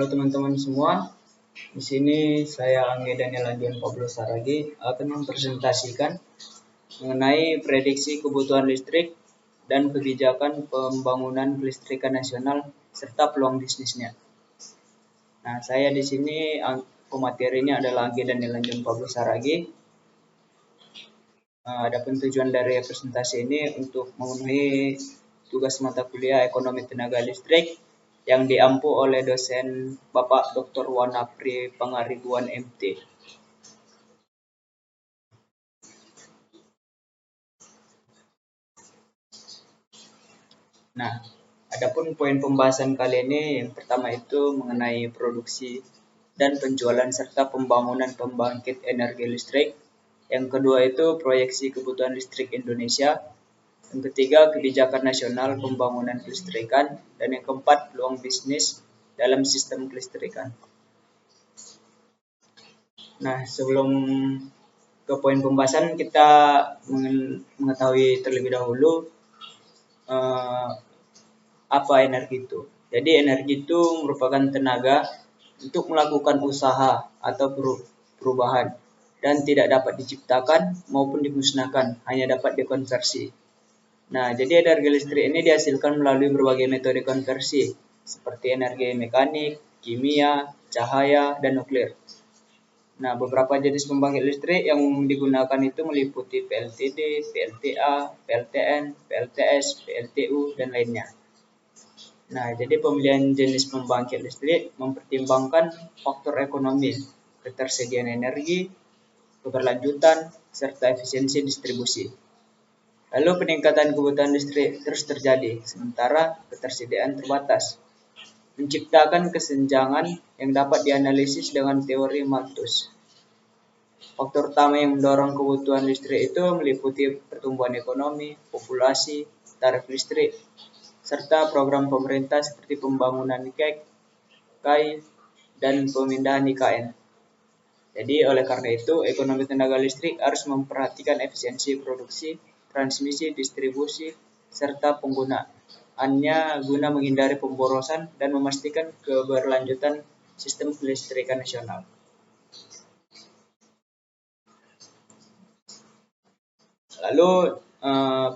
Halo teman-teman semua, di sini saya Angge Daniel Andian Pablo Saragi akan mempresentasikan mengenai prediksi kebutuhan listrik dan kebijakan pembangunan kelistrikan nasional serta peluang bisnisnya. Nah, saya di sini pematerinya adalah Angge Daniel Andian Pablo Saragi. Adapun tujuan dari presentasi ini untuk memenuhi tugas mata kuliah Ekonomi Tenaga Listrik yang diampu oleh dosen Bapak Dr. Wanapri Pangaribuan MT. Nah, adapun poin pembahasan kali ini yang pertama itu mengenai produksi dan penjualan serta pembangunan pembangkit energi listrik. Yang kedua itu proyeksi kebutuhan listrik Indonesia. Yang ketiga, kebijakan nasional pembangunan kelistrikan. Dan yang keempat, peluang bisnis dalam sistem kelistrikan. Nah, sebelum ke poin pembahasan, kita mengetahui terlebih dahulu apa energi itu. Jadi energi itu merupakan tenaga untuk melakukan usaha atau perubahan dan tidak dapat diciptakan maupun dimusnahkan, hanya dapat dikonversi. Nah, jadi energi listrik ini dihasilkan melalui berbagai metode konversi, seperti energi mekanik, kimia, cahaya, dan nuklir. Nah, beberapa jenis pembangkit listrik yang digunakan itu meliputi PLTD, PLTA, PLTN, PLTS, PLTU, dan lainnya. Nah, jadi pemilihan jenis pembangkit listrik mempertimbangkan faktor ekonomi, ketersediaan energi, keberlanjutan, serta efisiensi distribusi. Lalu peningkatan kebutuhan listrik terus terjadi, sementara ketersediaan terbatas, menciptakan kesenjangan yang dapat dianalisis dengan teori Malthus. Faktor utama yang mendorong kebutuhan listrik itu meliputi pertumbuhan ekonomi, populasi, tarif listrik, serta program pemerintah seperti pembangunan KEK, KAI, dan pemindahan IKN. Jadi oleh karena itu, ekonomi tenaga listrik harus memperhatikan efisiensi produksi, transmisi, distribusi, serta penggunaannya guna menghindari pemborosan dan memastikan keberlanjutan sistem kelistrikan nasional. Lalu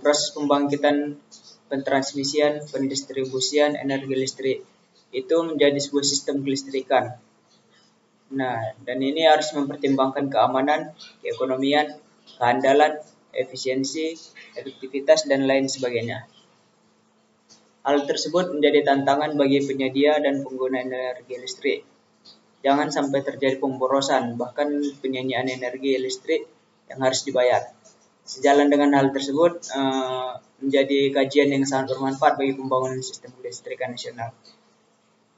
proses pembangkitan, pentransmisian, pendistribusian energi listrik itu menjadi sebuah sistem kelistrikan. Nah, dan ini harus mempertimbangkan keamanan, keekonomian, keandalan, efisiensi, efektivitas, dan lain sebagainya. Hal tersebut menjadi tantangan bagi penyedia dan pengguna energi listrik. Jangan sampai terjadi pemborosan, bahkan penyanyian energi listrik yang harus dibayar. Sejalan dengan hal tersebut, menjadi kajian yang sangat bermanfaat bagi pembangunan sistem kelistrikan nasional.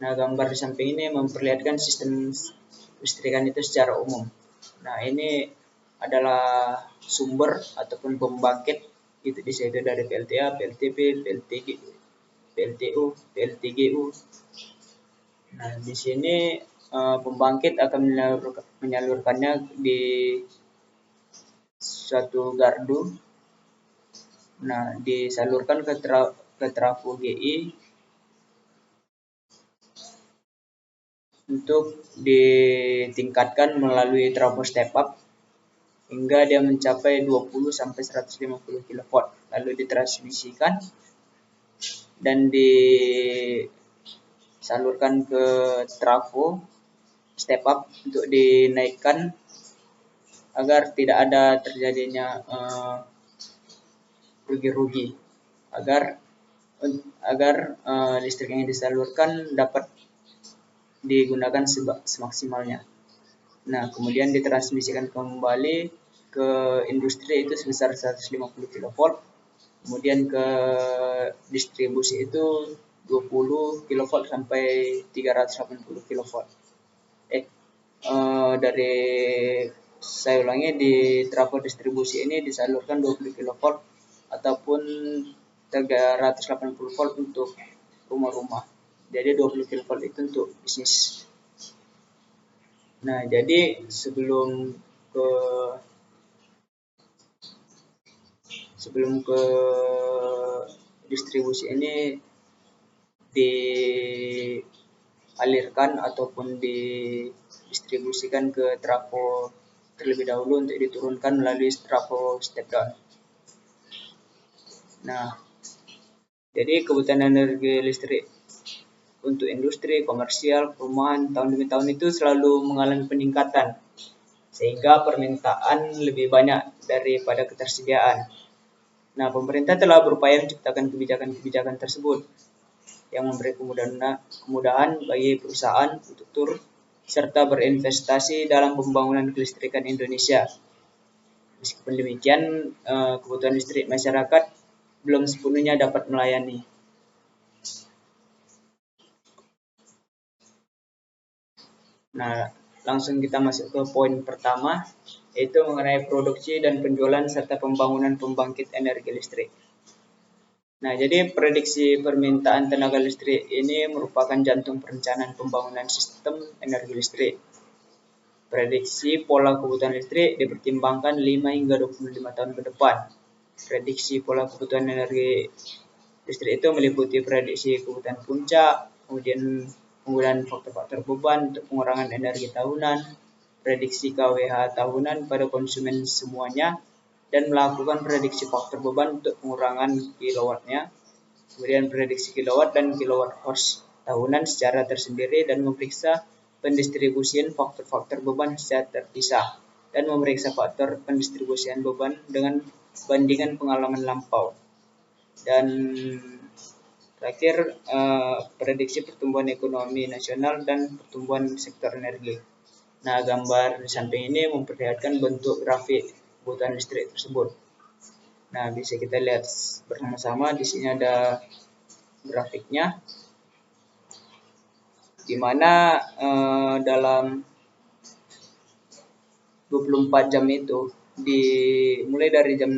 Nah, gambar di samping ini memperlihatkan sistem listrikan itu secara umum. Nah, ini adalah sumber ataupun pembangkit itu di situ dari PLTA, PLTP, PLTG, PLTU, PLTGU. Nah, di sini pembangkit akan menyalurkannya di suatu gardu. Nah, disalurkan ke trafo GI untuk ditingkatkan melalui trafo step up hingga dia mencapai 20 sampai 150 kV, lalu ditransmisikan dan disalurkan ke trafo step up untuk dinaikkan agar tidak ada terjadinya rugi-rugi, agar listrik yang disalurkan dapat digunakan semaksimalnya. Nah, kemudian ditransmisikan kembali ke industri itu sebesar 150 kV, kemudian ke distribusi itu 20 kV sampai 380 kV. Dari saya ulangi, di trafo distribusi ini disalurkan 20 kV ataupun 380 volt untuk rumah-rumah. Jadi 20 kV itu untuk bisnis. Nah, jadi sebelum ke distribusi ini dialirkan ataupun didistribusikan ke trafo terlebih dahulu untuk diturunkan melalui trafo step down. Nah, jadi kebutuhan energi listrik untuk industri, komersial, perumahan tahun demi tahun itu selalu mengalami peningkatan, sehingga permintaan lebih banyak daripada ketersediaan. Nah, pemerintah telah berupaya menciptakan kebijakan-kebijakan tersebut yang memberi kemudahan bagi perusahaan untuk turut serta berinvestasi dalam pembangunan kelistrikan Indonesia. Meskipun demikian, kebutuhan listrik masyarakat belum sepenuhnya dapat melayani. Nah, langsung kita masuk ke poin pertama, yaitu mengenai produksi dan penjualan serta pembangunan pembangkit energi listrik. Nah, jadi prediksi permintaan tenaga listrik ini merupakan jantung perencanaan pembangunan sistem energi listrik. Prediksi pola kebutuhan listrik dipertimbangkan 5 hingga 25 tahun ke depan. Prediksi pola kebutuhan energi listrik itu meliputi prediksi kebutuhan puncak, kemudian penggunaan faktor-faktor beban untuk pengurangan energi tahunan, prediksi KWH tahunan pada konsumen semuanya, dan melakukan prediksi faktor beban untuk pengurangan kilowattnya, kemudian prediksi kilowatt dan kilowatt horse tahunan secara tersendiri, dan memeriksa pendistribusian faktor-faktor beban secara terpisah, dan memeriksa faktor pendistribusian beban dengan bandingan pengalaman lampau. Dan terakhir, prediksi pertumbuhan ekonomi nasional dan pertumbuhan sektor energi. Nah, gambar di samping ini memperlihatkan bentuk grafik kebutuhan listrik tersebut. Nah, bisa kita lihat bersama-sama. Di sini ada grafiknya, di mana dalam 24 jam itu, mulai dari jam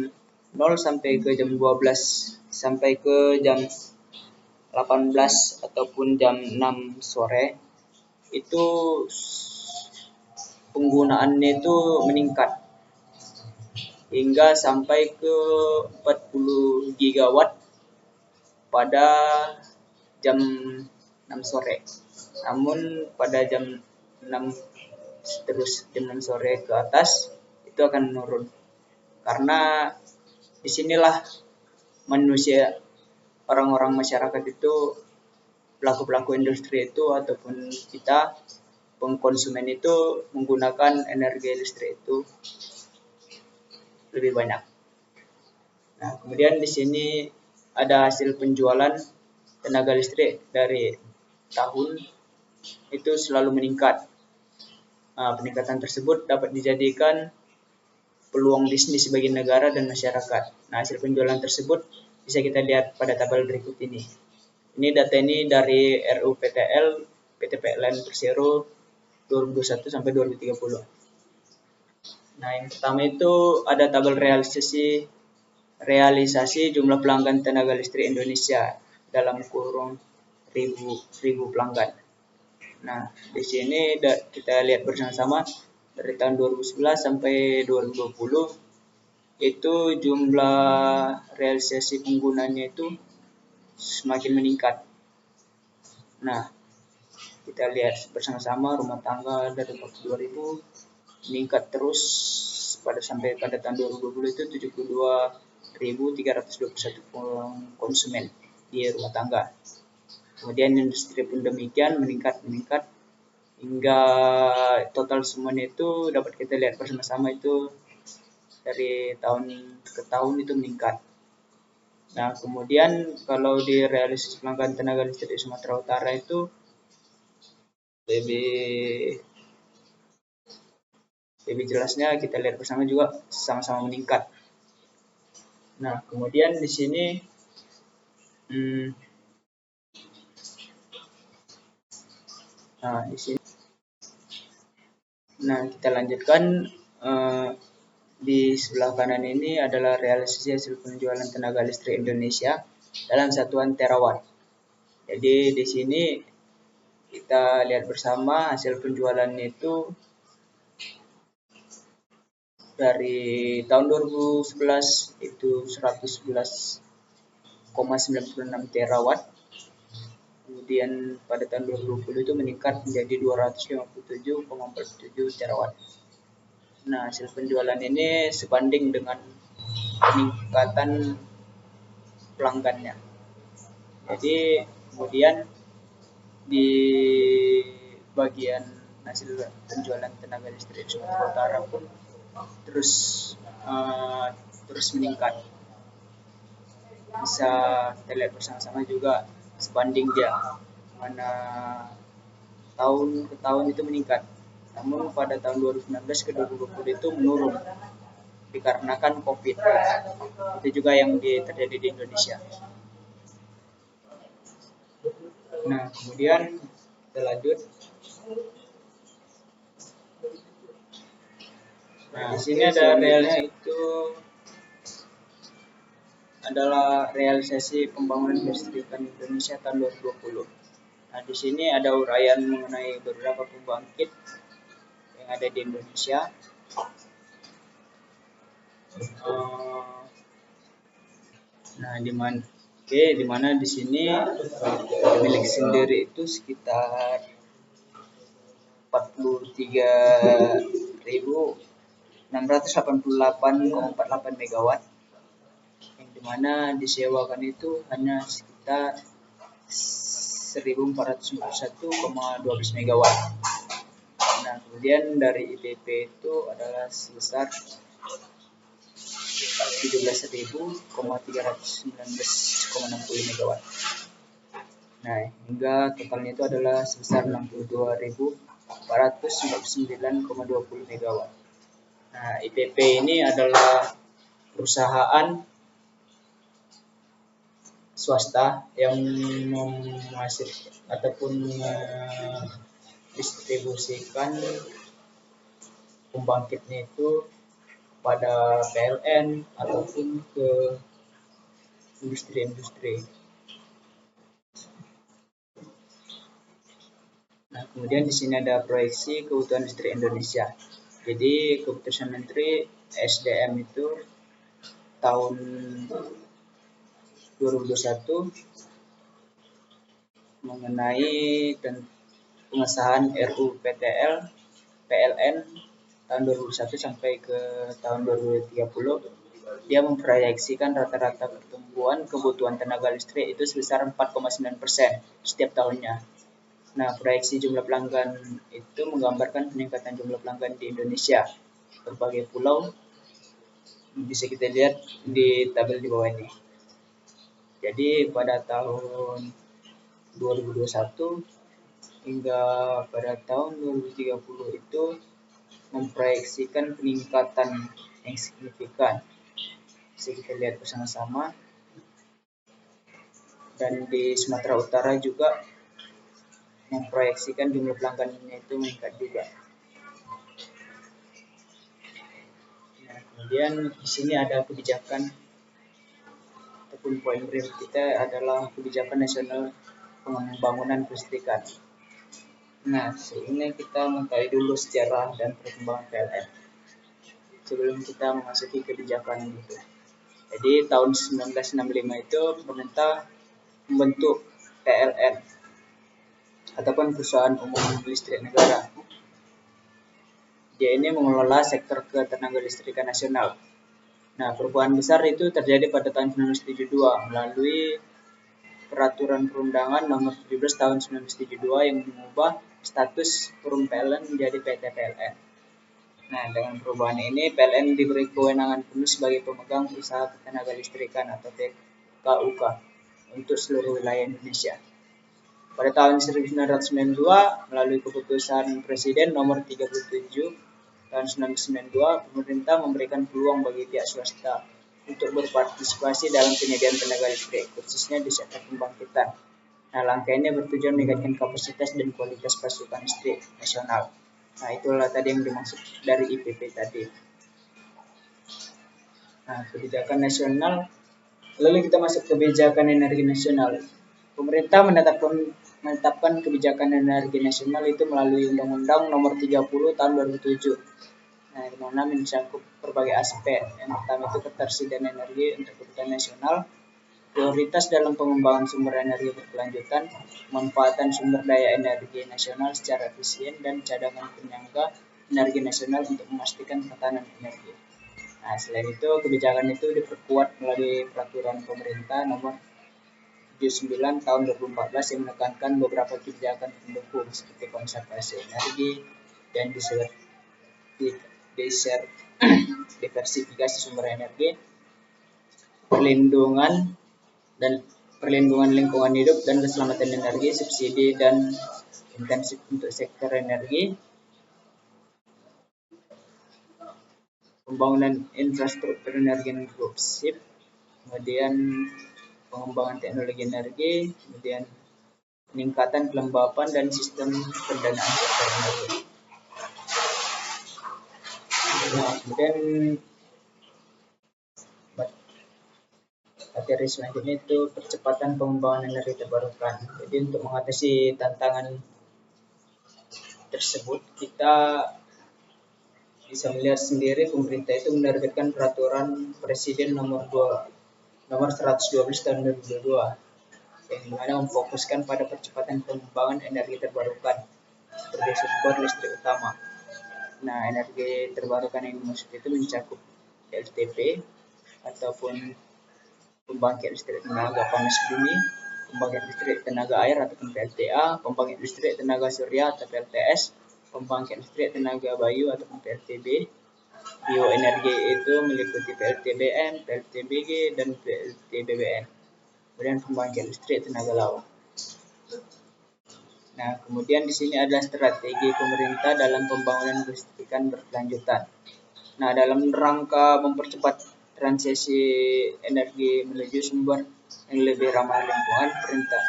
0 sampai ke jam 12 sampai ke jam 18 ataupun jam 6 sore, itu penggunaannya itu meningkat hingga sampai ke 40 gigawatt pada jam 6 sore. Namun pada jam 6 sore ke atas itu akan menurun, karena disinilah manusia, orang-orang masyarakat itu, pelaku-pelaku industri itu ataupun kita pengkonsumen itu menggunakan energi listrik itu lebih banyak. Nah, kemudian di sini ada hasil penjualan tenaga listrik dari tahun itu selalu meningkat. Nah, peningkatan tersebut dapat dijadikan peluang bisnis bagi negara dan masyarakat. Nah, hasil penjualan tersebut bisa kita lihat pada tabel berikut ini. Ini data ini dari RUPTL PT PLN Persero 2021 sampai 2030. Nah, yang pertama itu ada tabel realisasi jumlah pelanggan tenaga listrik Indonesia dalam kurung ribu pelanggan. Nah, di sini kita lihat bersama-sama dari tahun 2011 sampai 2020 itu jumlah realisasi penggunanya itu semakin meningkat. Nah, kita lihat bersama-sama rumah tangga dari 42.000 meningkat terus sampai pada tahun 2020 itu 72.321 konsumen di rumah tangga. Kemudian industri pun demikian meningkat hingga total semuanya itu dapat kita lihat bersama-sama itu dari tahun ke tahun itu meningkat. Nah, kemudian kalau di realisasi pelanggan tenaga listrik di Sumatera Utara itu lebih jelasnya kita lihat bersama juga sama-sama meningkat. Nah, kemudian di sini kita lanjutkan. Di sebelah kanan ini adalah realisasi hasil penjualan tenaga listrik Indonesia dalam satuan terawatt. Jadi di sini kita lihat bersama hasil penjualannya itu dari tahun 2011 itu 111,96 terawatt. kemudian pada tahun 2020 itu meningkat menjadi 257,47 terawatt. Nah, hasil penjualan ini sebanding dengan peningkatan pelanggannya. Jadi kemudian di bagian hasil penjualan tenaga listrik Sumatera Utara pun terus meningkat. Bisa kita lihat bersama-sama juga sebanding dia, mana tahun ke tahun itu meningkat. Namun pada tahun 2019 ke 2020 itu menurun dikarenakan COVID. Itu juga yang terjadi di Indonesia. Nah, kemudian kita lanjut. Nah, di sini ada realnya, itu adalah realisasi pembangunan kelistrikan Indonesia tahun 2020. Nah, di sini ada uraian mengenai beberapa pembangkit yang ada di Indonesia. Nah, di mana di sini milik sendiri itu sekitar 43.688,48 megawatt, yang dimana disewakan itu hanya sekitar 1.491,12 megawatt. Nah, kemudian dari IPP itu adalah sebesar 17.319,60 megawatt. Nah, hingga totalnya itu adalah sebesar 62.449,20 megawatt. Nah, IPP ini adalah perusahaan swasta yang menghasilkan ataupun distribusikan pembangkitnya itu pada PLN ataupun ke industri-industri. Nah, kemudian di sini ada proyeksi kebutuhan listrik Indonesia. Jadi keputusan Menteri SDM itu tahun 2021 mengenai pengesahan RUU PLN tahun 2021 sampai ke tahun 2030, dia memproyeksikan rata-rata pertumbuhan kebutuhan tenaga listrik itu sebesar 4,9% setiap tahunnya. Nah, proyeksi jumlah pelanggan itu menggambarkan peningkatan jumlah pelanggan di Indonesia. Berbagai pulau bisa kita lihat di tabel di bawah ini. Jadi pada tahun 2021 hingga pada tahun 2030 itu memproyeksikan peningkatan yang signifikan. Bisa kita lihat bersama-sama. Dan di Sumatera Utara juga memproyeksikan jumlah pelanggannya itu meningkat juga. Nah, kemudian di sini ada kebijakan ataupun poin primer kita adalah kebijakan nasional pembangunan kelistrikan. Nah, ini kita mengetahui dulu sejarah dan perkembangan PLN sebelum kita memasuki kebijakan itu. Jadi tahun 1965 itu pemerintah membentuk PLN ataupun Perusahaan Umum Listrik Negara. Dia ini mengelola sektor ketenaga listrikan nasional. Nah, perubahan besar itu terjadi pada tahun 1972 melalui Peraturan Perundangan Nomor 17 Tahun 1972 yang mengubah status Perum PLN menjadi PT PLN. Nah, dengan perubahan ini PLN diberi kewenangan penuh sebagai pemegang usaha ketenaga listrikan atau PKUK untuk seluruh wilayah Indonesia. Pada tahun 1992 melalui keputusan Presiden Nomor 37 tahun 1992, pemerintah memberikan peluang bagi pihak swasta untuk berpartisipasi dalam penyediaan tenaga listrik, khususnya di sektor pembangkitan. Nah, langkah ini bertujuan meningkatkan kapasitas dan kualitas pasokan listrik nasional. Nah, itulah tadi yang dimaksud dari IPP tadi. Nah, kebijakan nasional. Lalu kita masuk kebijakan energi nasional. Pemerintah menetapkan kebijakan energi nasional itu melalui Undang-Undang Nomor 30 Tahun 2007. Nah, di mana mencakup berbagai aspek. Yang pertama itu ketersediaan energi untuk kebutuhan nasional, Prioritas dalam pengembangan sumber energi berkelanjutan, pemanfaatan sumber daya energi nasional secara efisien dan cadangan penyangga energi nasional untuk memastikan ketahanan energi. Nah, selain itu kebijakan itu diperkuat melalui peraturan pemerintah nomor 79 tahun 2014 yang menekankan beberapa kebijakan pendukung seperti konservasi energi dan diversifikasi sumber energi, perlindungan lingkungan hidup dan keselamatan energi, subsidi dan intensif untuk sektor energi, pembangunan infrastruktur energi inklusif, kemudian pengembangan teknologi energi, kemudian peningkatan kelembapan dan sistem pendanaan sektor energi. Nah, kemudian materi selanjutnya itu percepatan pengembangan energi terbarukan. Jadi untuk mengatasi tantangan tersebut, kita bisa melihat sendiri pemerintah itu menerbitkan peraturan Presiden nomor 112 tahun 2022 yang dimana memfokuskan pada percepatan pengembangan energi terbarukan sebagai sumber listrik utama. Nah, energi terbarukan yang dimaksud itu mencakup PLTP ataupun pembangkit listrik tenaga panas bumi, pembangkit listrik tenaga air ataupun PLTA, pembangkit listrik tenaga surya atau PLTS, pembangkit listrik tenaga bayu ataupun PLTB. Bioenergi itu meliputi PLTBM, PLTBG, dan PLTBBN. Kemudian pembangkit listrik tenaga laut. Nah, kemudian di sini ada strategi pemerintah dalam pembangunan kelistrikan berkelanjutan. Nah, dalam rangka mempercepat transisi energi menuju sumber yang lebih ramah lingkungan,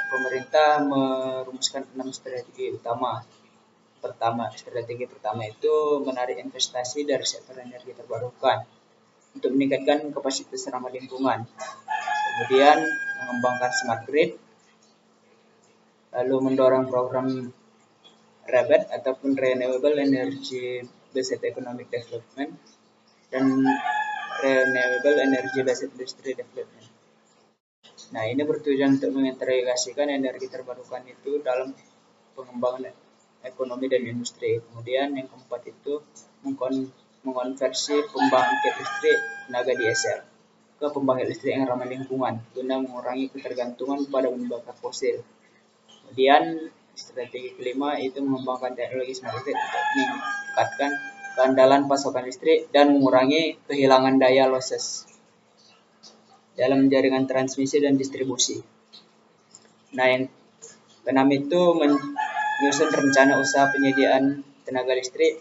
pemerintah merumuskan 6 strategi utama. Strategi pertama itu menarik investasi dari sektor energi terbarukan untuk meningkatkan kapasitas ramah lingkungan. Kemudian mengembangkan smart grid, lalu mendorong program REBET ataupun Renewable Energy Based Economic Development dan Renewable Energy Based Industry Development. Nah, ini bertujuan untuk mengintegrasikan energi terbarukan itu dalam pengembangan ekonomi dan industri. Kemudian yang keempat itu mengonversi pembangkit listrik tenaga diesel ke pembangkit listrik yang ramah lingkungan guna mengurangi ketergantungan pada bahan bakar fosil. Kemudian strategi kelima itu mengembangkan teknologi smart grid untuk meningkatkan keandalan pasokan listrik dan mengurangi kehilangan daya losses dalam jaringan transmisi dan distribusi. Nah, yang keenam itu menyusun rencana usaha penyediaan tenaga listrik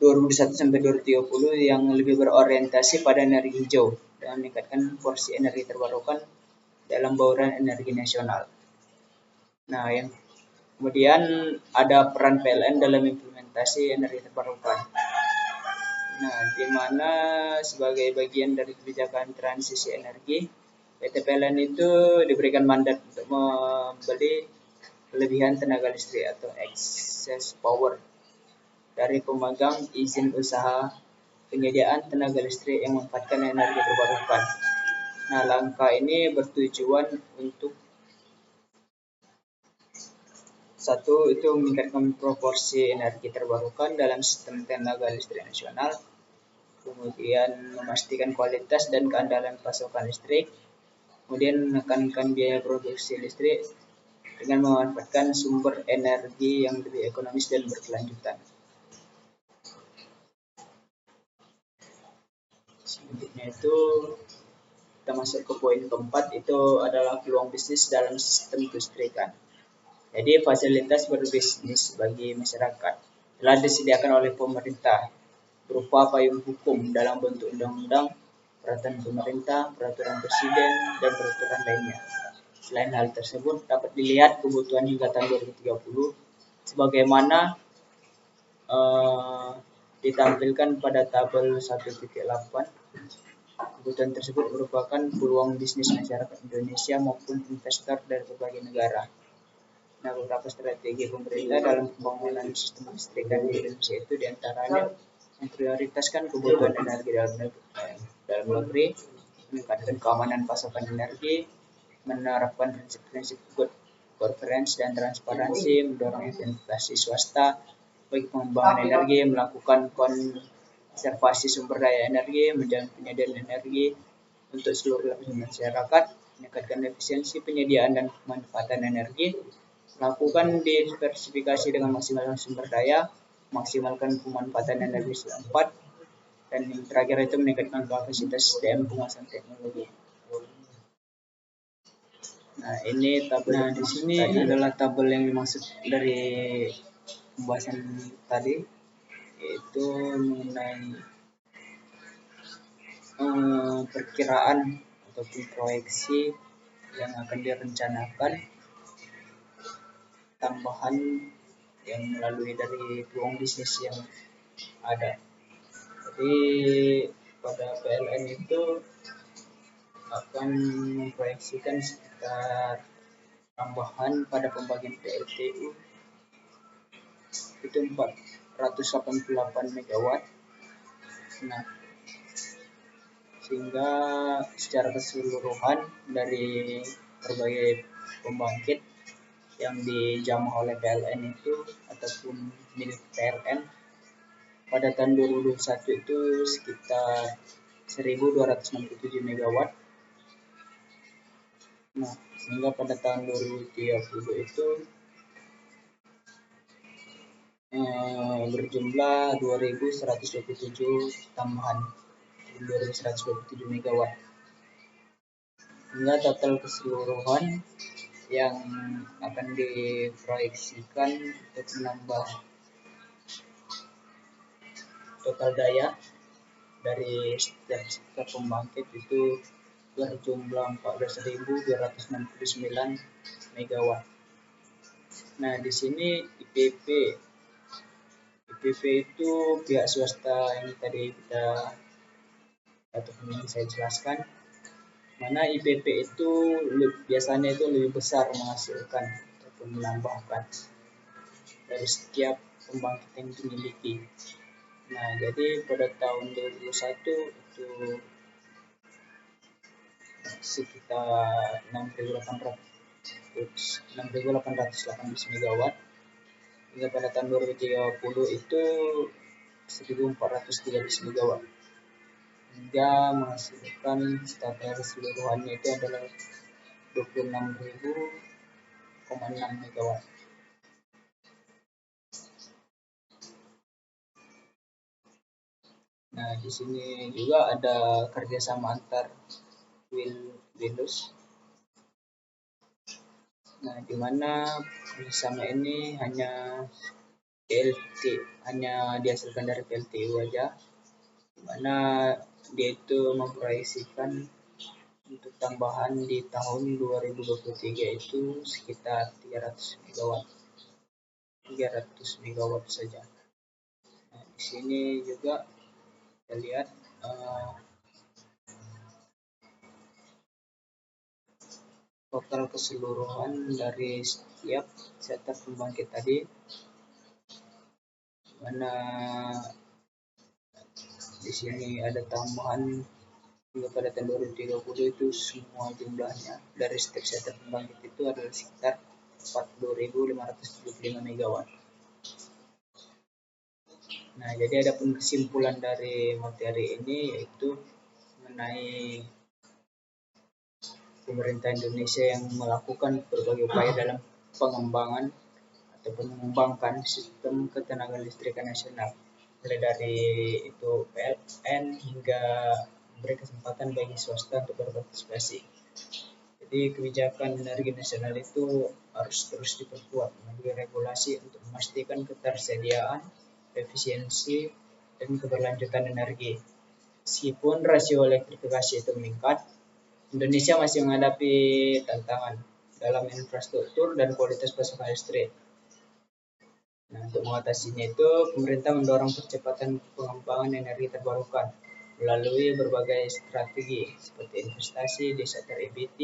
2021 sampai 2030 yang lebih berorientasi pada energi hijau dan meningkatkan porsi energi terbarukan dalam bauran energi nasional. Nah, yang kemudian ada peran PLN dalam implementasi energi terbarukan. Nah, di mana sebagai bagian dari kebijakan transisi energi, PT PLN itu diberikan mandat untuk membeli kelebihan tenaga listrik atau excess power dari pemegang izin usaha penyediaan tenaga listrik yang memanfaatkan energi terbarukan. Nah, langkah ini bertujuan untuk satu, itu meningkatkan proporsi energi terbarukan dalam sistem tenaga listrik nasional, kemudian memastikan kualitas dan keandalan pasokan listrik, kemudian menekankan biaya produksi listrik dengan memanfaatkan sumber energi yang lebih ekonomis dan berkelanjutan. Selanjutnya itu kita masuk ke poin keempat, itu adalah peluang bisnis dalam sistem kelistrikan. Jadi fasilitas berbisnis bagi masyarakat telah disediakan oleh pemerintah berupa payung hukum dalam bentuk undang-undang, peraturan pemerintah, peraturan presiden, dan peraturan lainnya. Selain hal tersebut, dapat dilihat kebutuhan hingga tahun 2030 sebagaimana ditampilkan pada tabel 1.8. Kebutuhan tersebut merupakan peluang bisnis masyarakat Indonesia maupun investor dari berbagai negara. Nah, beberapa strategi pemerintah dalam pembangunan sistem kelistrikan di Indonesia itu diantaranya memprioritaskan kebutuhan energi dalam negeri, meningkatkan keamanan pasokan energi, menerapkan prinsip-prinsip good governance dan transparansi, mendorong investasi swasta bagi pengembangan energi, melakukan konservasi sumber daya energi, menjamin penyediaan energi untuk seluruh lapisan masyarakat, meningkatkan efisiensi penyediaan dan pemanfaatan energi, melakukan diversifikasi dengan maksimalkan sumber daya, maksimalkan pemanfaatan energi setempat, dan yang terakhir itu meningkatkan kapasitas SDM penguasaan teknologi. Nah, ini tabel. Nah, di sini adalah tabel yang dimaksud dari pembahasan tadi, yaitu mengenai perkiraan ataupun proyeksi yang akan direncanakan tambahan yang melalui dari peluang bisnis yang ada. Jadi pada PLN itu akan memproyeksikan sekitar tambahan pada pembagian PLTU itu 488 MW. Nah, sehingga secara keseluruhan dari berbagai pembangkit yang dijamah oleh PLN itu ataupun milik PLN pada tahun 2021 itu sekitar 1267 MW. Nah, sehingga pada tahun 2030 itu berjumlah 2127 tambahan 2127 MW. Hingga total keseluruhan yang akan diproyeksikan untuk menambah total daya dari setiap sektor pembangkit itu berjumlah 14.269 MW. Nah, di sini IPP itu pihak swasta yang tadi kita ataupun yang saya jelaskan, mana IPP itu biasanya itu lebih besar menghasilkan ataupun menambahkan dari setiap pembangkit yang dimiliki. Nah, jadi pada tahun 2021 itu sekitar 6.818 MW, hingga pada tahun 2030 itu 1.413 MW, hingga menghasilkan total keseluruhannya itu adalah 26.000,6 MW. Nah, di sini juga ada kerjasama antar Windows. Nah, di mana kerjasama ini hanya dihasilkan dari PLTU aja, di mana dia itu memproyeksikan untuk tambahan di tahun 2023 itu sekitar 300 MW saja. Nah, di sini juga kita lihat total keseluruhan dari setiap sektor pembangkit tadi, mana di sini ada tambahan hingga pada tahun 2030 itu semua jumlahnya dari setiap sektor pembangkit itu adalah sekitar 40.575 MW. Nah, jadi ada pun kesimpulan dari materi ini yaitu mengenai pemerintah Indonesia yang melakukan berbagai upaya dalam pengembangan ataupun mengembangkan sistem ketenagaan listrikan nasional, mulai dari itu PLN hingga memberi kesempatan bagi swasta untuk berpartisipasi. Jadi kebijakan energi nasional itu harus terus diperkuat melalui regulasi untuk memastikan ketersediaan, efisiensi, dan keberlanjutan energi. Meskipun rasio elektrifikasi itu meningkat, Indonesia masih menghadapi tantangan dalam infrastruktur dan kualitas pasokan listrik. Nah, untuk mengatasinya itu, pemerintah mendorong percepatan pengembangan energi terbarukan melalui berbagai strategi seperti investasi di sektor EBT,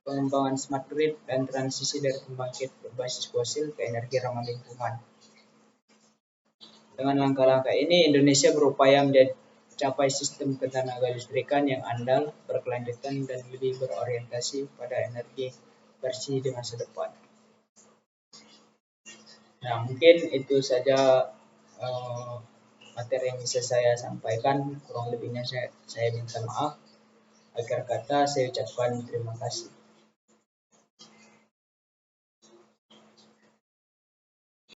pengembangan smart grid, dan transisi dari pembangkit berbasis fosil ke energi ramah lingkungan. Dengan langkah-langkah ini, Indonesia berupaya capai sistem ketenaga listrikan yang andal, berkelanjutan, dan lebih berorientasi pada energi bersih di masa depan. Nah, mungkin itu saja materi yang bisa saya sampaikan. Kurang lebihnya saya minta maaf. Akhir kata saya ucapkan terima kasih.